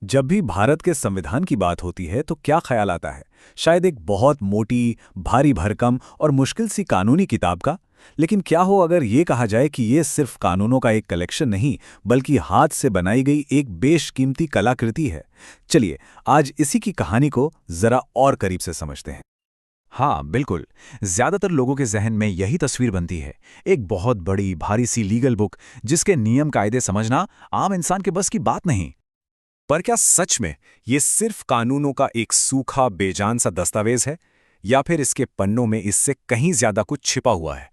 जब भी भारत के संविधान की बात होती है तो क्या ख्याल आता है? शायद एक बहुत मोटी, भारी भरकम और मुश्किल सी कानूनी किताब का। लेकिन क्या हो अगर ये कहा जाए कि ये सिर्फ कानूनों का एक कलेक्शन नहीं, बल्कि हाथ से बनाई गई एक बेशकीमती कलाकृति है। चलिए, आज इसी की कहानी को जरा और करीब से समझते हैं। हाँ, बिल्कुल। ज्यादातर लोगों के जहन में यही तस्वीर बनती है। एक बहुत बड़ी, भारी सी लीगल बुक, जिसके नियम कायदे समझना आम इंसान के बस की बात नहीं। पर क्या सच में ये सिर्फ कानूनों का एक सूखा, बेजान सा दस्तावेज है, या फिर इसके पन्नों में इससे कहीं ज्यादा कुछ छिपा हुआ है?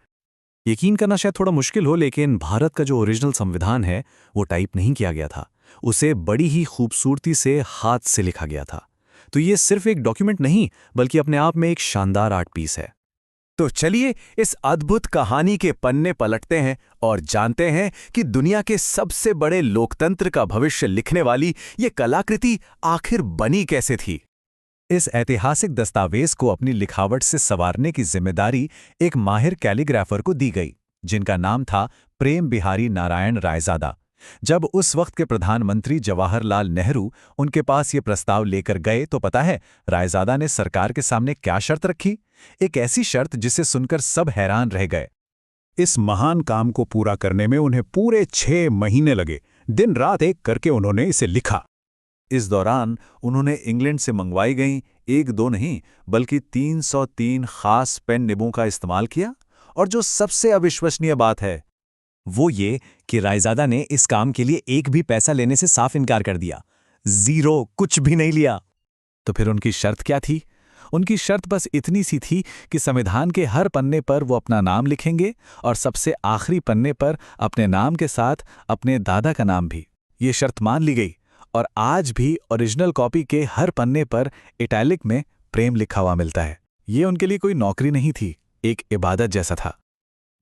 यकीन करना शायद थोड़ा मुश्किल हो, लेकिन भारत का जो ओरिजिनल संविधान है, वो टाइप नहीं किया गया था। उसे बड़ी ही खूबसूरती से हाथ से लिखा गया था। तो ये सिर्फ एक डॉक्यूमेंट नहीं, बल्कि अपने आप में एक शानदार आर्ट पीस है। तो चलिए इस अद्भुत कहानी के पन्ने पलटते हैं और जानते हैं कि दुनिया के सबसे बड़े लोकतंत्र का भविष्य लिखने वाली ये कलाकृति आखिर बनी कैसे थी। इस ऐतिहासिक दस्तावेज को अपनी लिखावट से संवारने की जिम्मेदारी एक माहिर कैलीग्राफर को दी गई, जिनका नाम था प्रेम बिहारी नारायण रायजादा। जब उस वक्त के प्रधानमंत्री जवाहरलाल नेहरू उनके पास ये प्रस्ताव लेकर गए, तो पता है रायजादा ने सरकार के सामने क्या शर्त रखी? एक ऐसी शर्त जिसे सुनकर सब हैरान रह गए। इस महान काम को पूरा करने में उन्हें पूरे 6 महीने लगे। दिन रात एक करके उन्होंने इसे लिखा। इस दौरान उन्होंने इंग्लैंड से मंगवाई गई एक दो नहीं, बल्कि 303 खास पेन निबों का इस्तेमाल किया। और जो सबसे अविश्वसनीय बात है, वो ये कि रायजादा ने इस काम के लिए एक भी पैसा लेने से साफ इनकार कर दिया। जीरो, कुछ भी नहीं लिया। तो फिर उनकी शर्त क्या थी? उनकी शर्त बस इतनी सी थी कि संविधान के हर पन्ने पर वो अपना नाम लिखेंगे और सबसे आखिरी पन्ने पर अपने नाम के साथ अपने दादा का नाम भी। ये शर्त मान ली गई और आज भी ओरिजिनल कॉपी के हर पन्ने पर इटैलिक में प्रेम लिखा हुआ मिलता है। ये उनके लिए कोई नौकरी नहीं थी, एक इबादत जैसा था।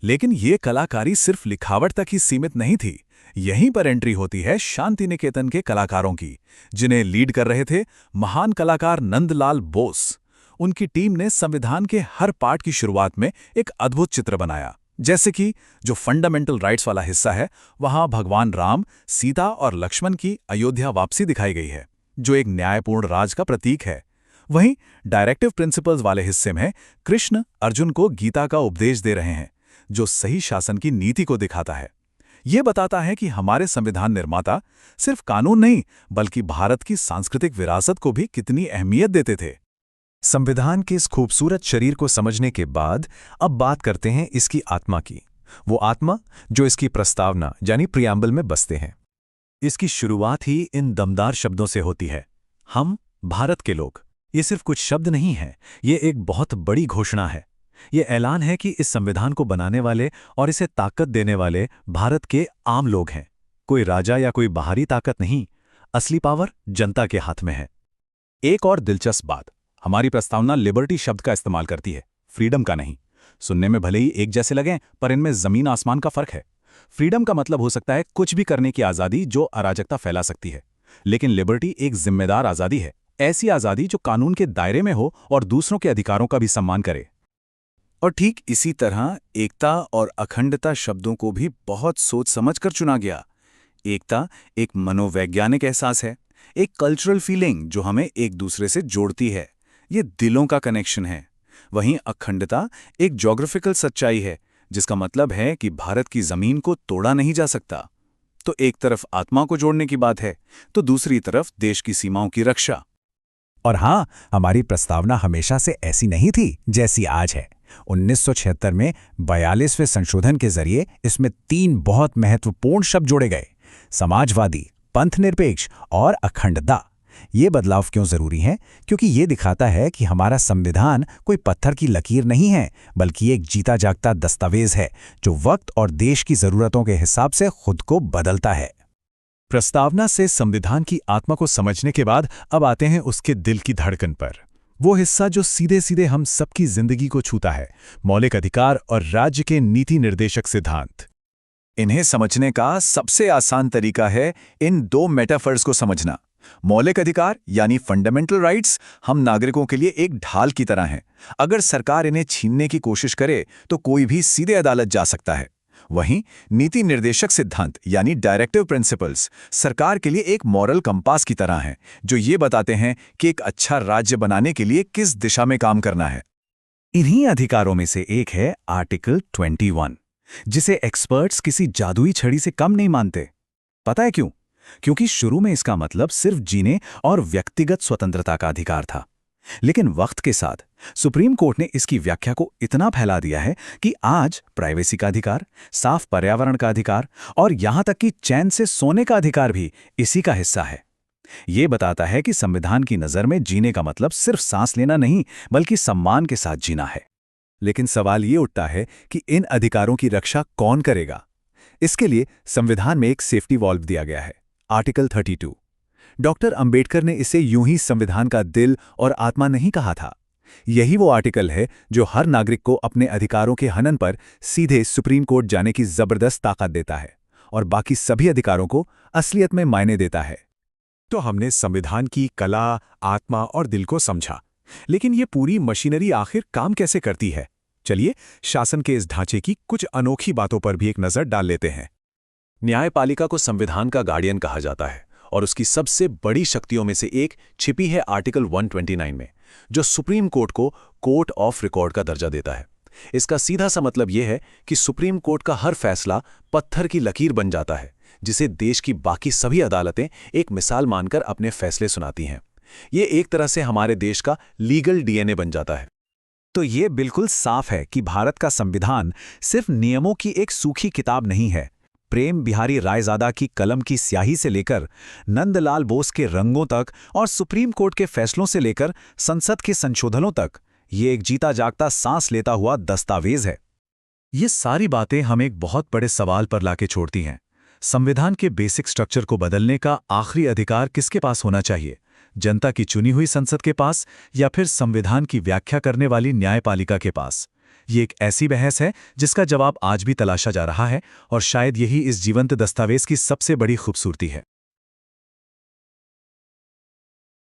लेकिन ये कलाकारी सिर्फ लिखावट तक ही सीमित नहीं थी। यहीं पर एंट्री होती है शांति निकेतन के कलाकारों की, जिन्हें लीड कर रहे थे महान कलाकार नंदलाल बोस। उनकी टीम ने संविधान के हर पार्ट की शुरुआत में एक अद्भुत चित्र बनाया। जैसे कि जो फंडामेंटल राइट्स वाला हिस्सा है, वहां भगवान राम, सीता और लक्ष्मण की अयोध्या वापसी दिखाई गई है, जो एक न्यायपूर्ण राज का प्रतीक है। वहीं डायरेक्टिव प्रिंसिपल्स वाले हिस्से में कृष्ण अर्जुन को गीता का उपदेश दे रहे हैं, जो सही शासन की नीति को दिखाता है। ये बताता है कि हमारे संविधान निर्माता सिर्फ कानून नहीं, बल्कि भारत की सांस्कृतिक विरासत को भी कितनी अहमियत देते थे। संविधान के इस खूबसूरत शरीर को समझने के बाद अब बात करते हैं इसकी आत्मा की। वो आत्मा जो इसकी प्रस्तावना यानी प्रियम्बल में बसते हैं। इसकी शुरुआत ही इन दमदार शब्दों से होती है, हम भारत के लोग। ये सिर्फ कुछ शब्द नहीं है, ये एक बहुत बड़ी घोषणा है। ये ऐलान है कि इस संविधान को बनाने वाले और इसे ताकत देने वाले भारत के आम लोग हैं। कोई राजा या कोई बाहरी ताकत नहीं, असली पावर जनता के हाथ में है। एक और दिलचस्प बात, हमारी प्रस्तावना लिबर्टी शब्द का इस्तेमाल करती है, फ्रीडम का नहीं। सुनने में भले ही एक जैसे लगें, पर इनमें जमीन आसमान का फर्क है। फ्रीडम का मतलब हो सकता है कुछ भी करने की आज़ादी जो अराजकता फैला सकती है, लेकिन लिबर्टी एक जिम्मेदार आज़ादी है। ऐसी आज़ादी जो कानून के दायरे में हो और दूसरों के अधिकारों का भी सम्मान करे। और ठीक इसी तरह एकता और अखंडता शब्दों को भी बहुत सोच समझकर चुना गया। एकता एक मनोवैज्ञानिक एहसास है, एक कल्चरल फीलिंग जो हमें एक दूसरे से जोड़ती है। ये दिलों का कनेक्शन है। वहीं अखंडता एक ज्योग्राफिकल सच्चाई है, जिसका मतलब है कि भारत की जमीन को तोड़ा नहीं जा सकता। तो एक तरफ आत्मा को जोड़ने की बात है, तो दूसरी तरफ देश की सीमाओं की रक्षा। और हाँ, हमारी प्रस्तावना हमेशा से ऐसी नहीं थी जैसी आज है। 1976 में 42वें संशोधन के जरिए इसमें 3 बहुत महत्वपूर्ण शब्द जोड़े गए, समाजवादी, पंथनिरपेक्ष और अखंडता। ये बदलाव क्यों जरूरी है? क्योंकि ये दिखाता है कि हमारा संविधान कोई पत्थर की लकीर नहीं है, बल्कि एक जीता जागता दस्तावेज है, जो वक्त और देश की जरूरतों के हिसाब से खुद को बदलता है। प्रस्तावना से संविधान की आत्मा को समझने के बाद अब आते हैं उसके दिल की धड़कन पर। वो हिस्सा जो सीधे सीधे हम सबकी जिंदगी को छूता है, मौलिक अधिकार और राज्य के नीति निर्देशक सिद्धांत। इन्हें समझने का सबसे आसान तरीका है इन 2 मेटाफर्स को समझना। मौलिक अधिकार यानी फंडामेंटल राइट्स हम नागरिकों के लिए एक ढाल की तरह हैं। अगर सरकार इन्हें छीनने की कोशिश करे तो कोई भी सीधे अदालत जा सकता है। वहीं नीति निर्देशक सिद्धांत यानी डायरेक्टिव प्रिंसिपल्स सरकार के लिए एक मॉरल कंपास की तरह हैं, जो ये बताते हैं कि एक अच्छा राज्य बनाने के लिए किस दिशा में काम करना है। इन्हीं अधिकारों में से एक है आर्टिकल 21, जिसे एक्सपर्ट्स किसी जादुई छड़ी से कम नहीं मानते। पता है क्यों? क्योंकि शुरू में इसका मतलब सिर्फ जीने और व्यक्तिगत स्वतंत्रता का अधिकार था, लेकिन वक्त के साथ सुप्रीम कोर्ट ने इसकी व्याख्या को इतना फैला दिया है कि आज प्राइवेसी का अधिकार, साफ पर्यावरण का अधिकार और यहां तक कि चैन से सोने का अधिकार भी इसी का हिस्सा है। ये बताता है कि संविधान की नज़र में जीने का मतलब सिर्फ सांस लेना नहीं, बल्कि सम्मान के साथ जीना है। लेकिन सवाल ये उठता है कि इन अधिकारों की रक्षा कौन करेगा? इसके लिए संविधान में एक सेफ्टी वॉल्व दिया गया है, आर्टिकल 32। डॉक्टर अंबेडकर ने इसे यूं ही संविधान का दिल और आत्मा नहीं कहा था। यही वो आर्टिकल है जो हर नागरिक को अपने अधिकारों के हनन पर सीधे सुप्रीम कोर्ट जाने की जबरदस्त ताकत देता है और बाकी सभी अधिकारों को असलियत में मायने देता है। तो हमने संविधान की कला, आत्मा और दिल को समझा, लेकिन ये पूरी मशीनरी आखिर काम कैसे करती है? चलिए शासन के इस ढांचे की कुछ अनोखी बातों पर भी एक नज़र डाल लेते हैं। न्यायपालिका को संविधान का गार्डियन कहा जाता है और उसकी सबसे बड़ी शक्तियों में से एक छिपी है आर्टिकल 129 में, जो सुप्रीम कोर्ट को कोर्ट ऑफ रिकॉर्ड का दर्जा देता है। इसका सीधा सा मतलब यह है कि सुप्रीम कोर्ट का हर फैसला पत्थर की लकीर बन जाता है, जिसे देश की बाकी सभी अदालतें एक मिसाल मानकर अपने फैसले सुनाती हैं। ये एक तरह से हमारे देश का लीगल डीएनए बन जाता है। तो ये बिल्कुल साफ है कि भारत का संविधान सिर्फ नियमों की एक सूखी किताब नहीं है। प्रेम बिहारी रायजादा की कलम की स्याही से लेकर नंदलाल बोस के रंगों तक और सुप्रीम कोर्ट के फैसलों से लेकर संसद के संशोधनों तक, ये एक जीता जागता सांस लेता हुआ दस्तावेज है। ये सारी बातें हमें एक बहुत बड़े सवाल पर लाके छोड़ती हैं। संविधान के बेसिक स्ट्रक्चर को बदलने का आखिरी अधिकार किसके पास होना चाहिए? जनता की चुनी हुई संसद के पास या फिर संविधान की व्याख्या करने वाली न्यायपालिका के पास? ये एक ऐसी बहस है जिसका जवाब आज भी तलाशा जा रहा है और शायद यही इस जीवंत दस्तावेज की सबसे बड़ी खूबसूरती है।